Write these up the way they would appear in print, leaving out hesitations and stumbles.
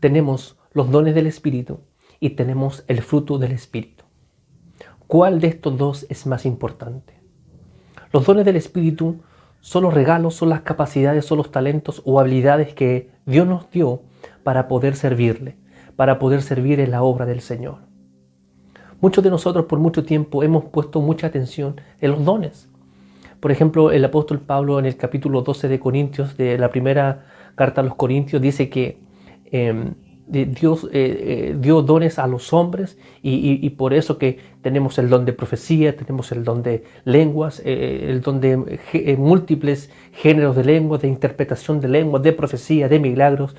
tenemos los dones del Espíritu y tenemos el fruto del Espíritu. ¿Cuál de estos dos es más importante? Los dones del Espíritu son los regalos, son las capacidades, son los talentos o habilidades que Dios nos dio para poder servirle, para poder servir en la obra del Señor. Muchos de nosotros por mucho tiempo hemos puesto mucha atención en los dones. Por ejemplo, el apóstol Pablo en el capítulo 12 de Corintios, de la primera carta a los Corintios, dice que Dios dio dones a los hombres y por eso que tenemos el don de profecía, tenemos el don de lenguas, el don de múltiples géneros de lenguas, de interpretación de lenguas, de profecía, de milagros.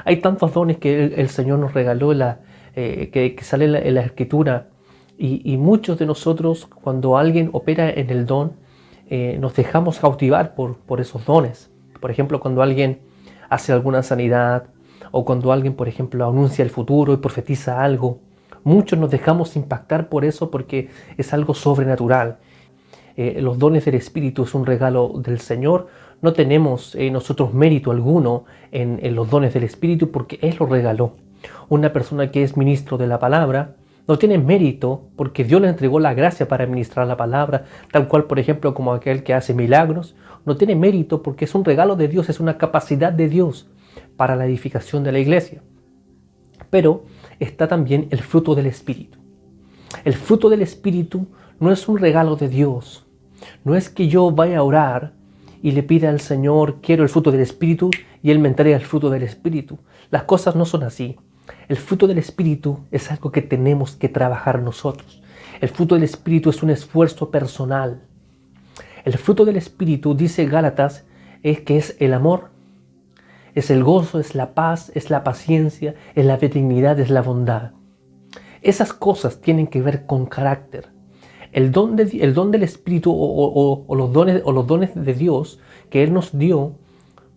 Hay tantos dones que el Señor nos regaló que sale en la Escritura y muchos de nosotros cuando alguien opera en el don nos dejamos cautivar por esos dones. Por ejemplo, cuando alguien hace alguna sanidad, o cuando alguien, por ejemplo, anuncia el futuro y profetiza algo, muchos nos dejamos impactar por eso porque es algo sobrenatural. Los dones del Espíritu es un regalo del Señor. No tenemos nosotros mérito alguno en los dones del Espíritu porque Él los regaló. Una persona que es ministro de la palabra no tiene mérito porque Dios le entregó la gracia para ministrar la palabra, tal cual, por ejemplo, como aquel que hace milagros. No tiene mérito porque es un regalo de Dios, es una capacidad de Dios para la edificación de la iglesia. Pero está también el fruto del Espíritu. El fruto del Espíritu no es un regalo de Dios. No es que yo vaya a orar y le pida al Señor, quiero el fruto del Espíritu, y Él me entrega el fruto del Espíritu. Las cosas no son así. El fruto del Espíritu es algo que tenemos que trabajar nosotros. El fruto del Espíritu es un esfuerzo personal. El fruto del Espíritu, dice Gálatas, es que es el amor, es el gozo, es la paz, es la paciencia, es la benignidad, es la bondad. Esas cosas tienen que ver con carácter. El don del Espíritu o los dones de Dios que Él nos dio,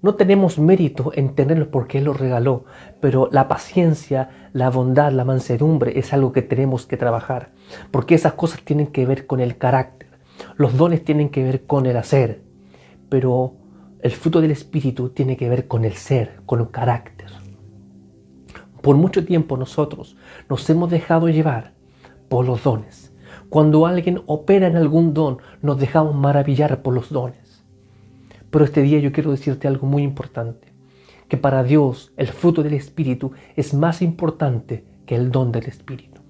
no tenemos mérito en tenerlos porque Él los regaló, pero la paciencia, la bondad, la mansedumbre es algo que tenemos que trabajar, porque esas cosas tienen que ver con el carácter. Los dones tienen que ver con el hacer, pero el fruto del Espíritu tiene que ver con el ser, con el carácter. Por mucho tiempo nosotros nos hemos dejado llevar por los dones. Cuando alguien opera en algún don, nos dejamos maravillar por los dones. Pero este día yo quiero decirte algo muy importante, que para Dios el fruto del Espíritu es más importante que el don del Espíritu.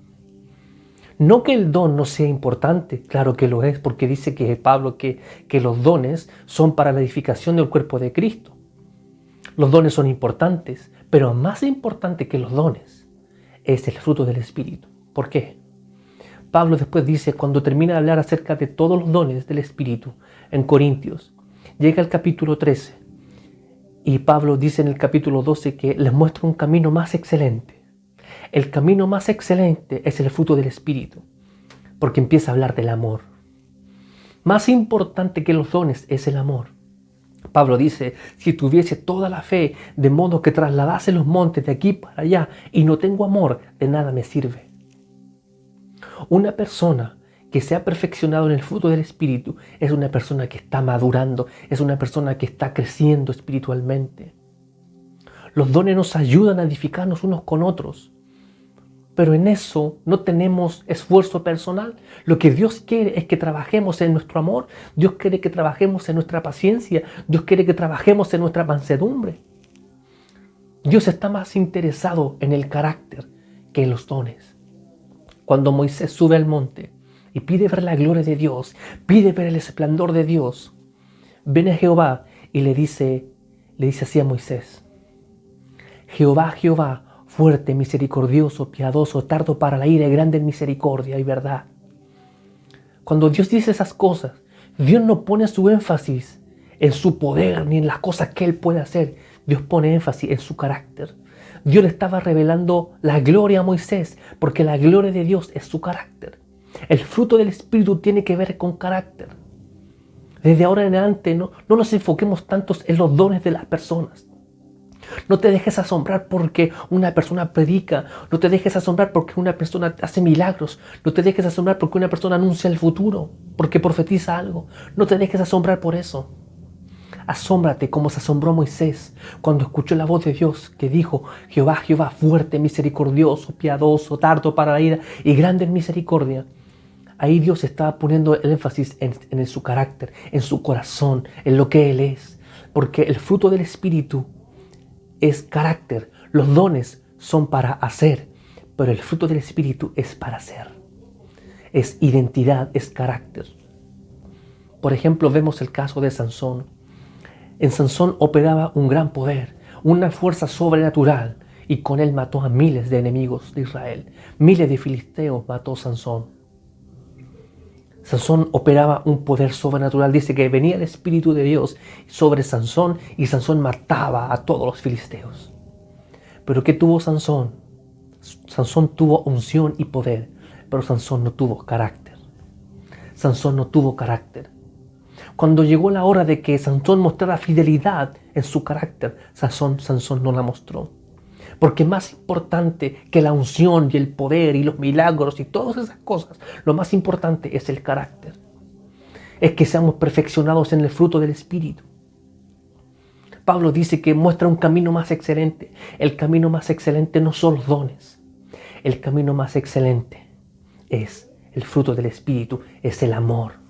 No que el don no sea importante, claro que lo es, porque dice que Pablo que los dones son para la edificación del cuerpo de Cristo. Los dones son importantes, pero más importante que los dones es el fruto del Espíritu. ¿Por qué? Pablo después dice, cuando termina de hablar acerca de todos los dones del Espíritu en Corintios, llega al capítulo 13 y Pablo dice en el capítulo 12 que les muestra un camino más excelente. El camino más excelente es el fruto del Espíritu, porque empieza a hablar del amor. Más importante que los dones es el amor. Pablo dice, si tuviese toda la fe, de modo que trasladase los montes de aquí para allá, y no tengo amor, de nada me sirve. Una persona que se ha perfeccionado en el fruto del Espíritu es una persona que está madurando, es una persona que está creciendo espiritualmente. Los dones nos ayudan a edificarnos unos con otros, pero en eso no tenemos esfuerzo personal. Lo que Dios quiere es que trabajemos en nuestro amor, Dios quiere que trabajemos en nuestra paciencia, Dios quiere que trabajemos en nuestra mansedumbre. Dios está más interesado en el carácter que en los dones. Cuando Moisés sube al monte y pide ver la gloria de Dios, pide ver el esplendor de Dios, viene Jehová y le dice así a Moisés: Jehová, Jehová, fuerte, misericordioso, piadoso, tardo para la ira y grande en misericordia y verdad. Cuando Dios dice esas cosas, Dios no pone su énfasis en su poder ni en las cosas que Él puede hacer. Dios pone énfasis en su carácter. Dios le estaba revelando la gloria a Moisés, porque la gloria de Dios es su carácter. El fruto del Espíritu tiene que ver con carácter. Desde ahora en adelante no nos enfoquemos tantos en los dones de las personas. No te dejes asombrar porque una persona predica. No te dejes asombrar porque una persona hace milagros. No te dejes asombrar porque una persona anuncia el futuro, porque profetiza algo. No te dejes asombrar por eso. Asómbrate como se asombró Moisés cuando escuchó la voz de Dios que dijo: Jehová, Jehová, fuerte, misericordioso, piadoso, tardo para la ira y grande en misericordia. Ahí Dios estaba poniendo el énfasis en su carácter, en su corazón, en lo que Él es. Porque el fruto del Espíritu es carácter. Los dones son para hacer, pero el fruto del Espíritu es para ser. Es identidad, es carácter. Por ejemplo, vemos el caso de Sansón. En Sansón operaba un gran poder, una fuerza sobrenatural, y con él mató a miles de enemigos de Israel. Miles de filisteos mató Sansón. Sansón operaba un poder sobrenatural. Dice que venía el Espíritu de Dios sobre Sansón y Sansón mataba a todos los filisteos. ¿Pero qué tuvo Sansón? Sansón tuvo unción y poder, pero Sansón no tuvo carácter. Sansón no tuvo carácter. Cuando llegó la hora de que Sansón mostrara fidelidad en su carácter, Sansón no la mostró. Porque más importante que la unción y el poder y los milagros y todas esas cosas, lo más importante es el carácter. Es que seamos perfeccionados en el fruto del Espíritu. Pablo dice que muestra un camino más excelente. El camino más excelente no son los dones. El camino más excelente es el fruto del Espíritu, es el amor.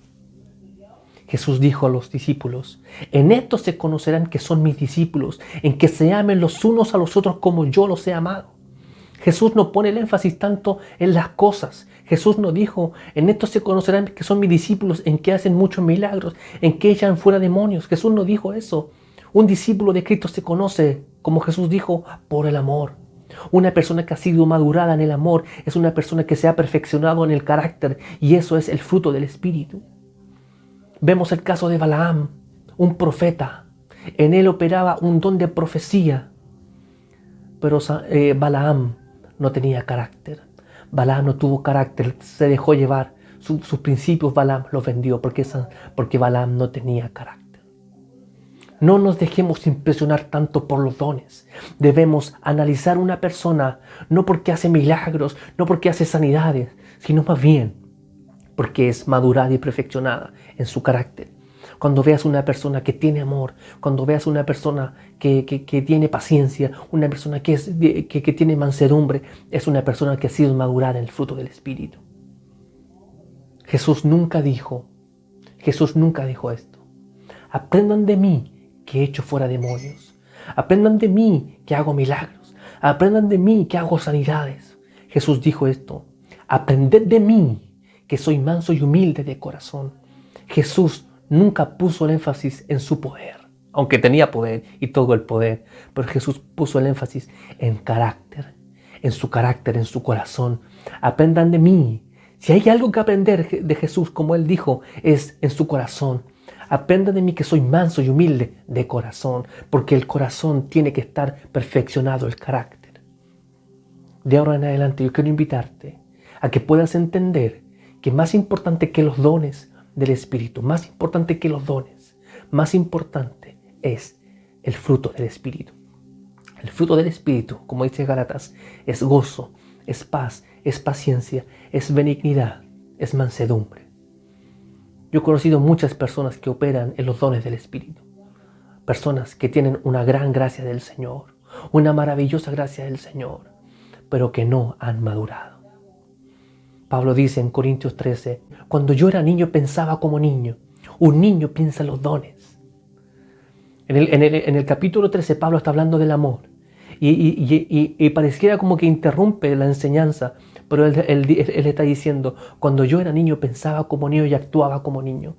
Jesús dijo a los discípulos: en esto se conocerán que son mis discípulos, en que se amen los unos a los otros como yo los he amado. Jesús no pone el énfasis tanto en las cosas. Jesús no dijo: en esto se conocerán que son mis discípulos, en que hacen muchos milagros, en que echan fuera demonios. Jesús no dijo eso. Un discípulo de Cristo se conoce, como Jesús dijo, por el amor. Una persona que ha sido madurada en el amor es una persona que se ha perfeccionado en el carácter, y eso es el fruto del Espíritu. Vemos el caso de Balaam, un profeta. En él operaba un don de profecía, pero Balaam no tenía carácter. Balaam no tuvo carácter, se dejó llevar. Sus principios Balaam los vendió porque Balaam no tenía carácter. No nos dejemos impresionar tanto por los dones. Debemos analizar una persona no porque hace milagros, no porque hace sanidades, sino más bien porque es madurada y perfeccionada en su carácter. Cuando veas una persona que tiene amor, cuando veas una persona que tiene paciencia, una persona que tiene mansedumbre, es una persona que ha sido madurada en el fruto del Espíritu. Jesús nunca dijo esto: aprendan de mí que echo fuera demonios. Aprendan de mí que hago milagros. Aprendan de mí que hago sanidades. Jesús dijo esto: aprended de mí que soy manso y humilde de corazón. Jesús nunca puso el énfasis en su poder, aunque tenía poder y todo el poder, pero Jesús puso el énfasis en carácter, en su corazón. Aprendan de mí. Si hay algo que aprender de Jesús, como Él dijo, es en su corazón. Aprendan de mí que soy manso y humilde de corazón, porque el corazón tiene que estar perfeccionado, el carácter. De ahora en adelante yo quiero invitarte a que puedas entender que más importante que los dones del Espíritu, más importante que los dones, más importante es el fruto del Espíritu. El fruto del Espíritu, como dice Gálatas, es gozo, es paz, es paciencia, es benignidad, es mansedumbre. Yo he conocido muchas personas que operan en los dones del Espíritu. Personas que tienen una gran gracia del Señor, una maravillosa gracia del Señor, pero que no han madurado. Pablo dice en Corintios 13, cuando yo era niño pensaba como niño. Un niño piensa en los dones. En el capítulo 13 Pablo está hablando del amor. Y pareciera como que interrumpe la enseñanza, pero él está diciendo, cuando yo era niño pensaba como niño y actuaba como niño.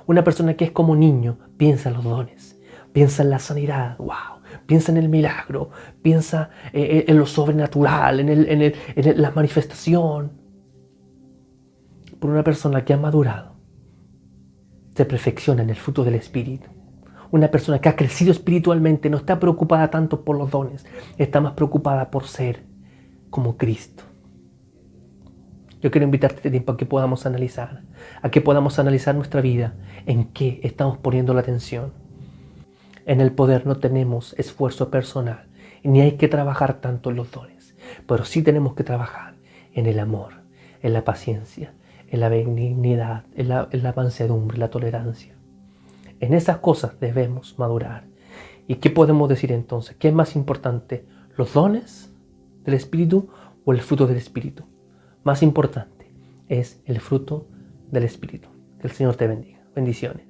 Una persona que es como niño piensa en los dones, piensa en la sanidad, wow, piensa en el milagro, piensa en lo sobrenatural, en la manifestación. Por una persona que ha madurado, se perfecciona en el fruto del Espíritu. Una persona que ha crecido espiritualmente no está preocupada tanto por los dones, está más preocupada por ser como Cristo. Yo quiero invitarte este tiempo a que podamos analizar nuestra vida, en qué estamos poniendo la atención. En el poder no tenemos esfuerzo personal, ni hay que trabajar tanto en los dones, pero sí tenemos que trabajar en el amor, en la paciencia, en la benignidad, en la mansedumbre, la tolerancia. En esas cosas debemos madurar. ¿Y qué podemos decir entonces? ¿Qué es más importante? ¿Los dones del Espíritu o el fruto del Espíritu? Más importante es el fruto del Espíritu. Que el Señor te bendiga. Bendiciones.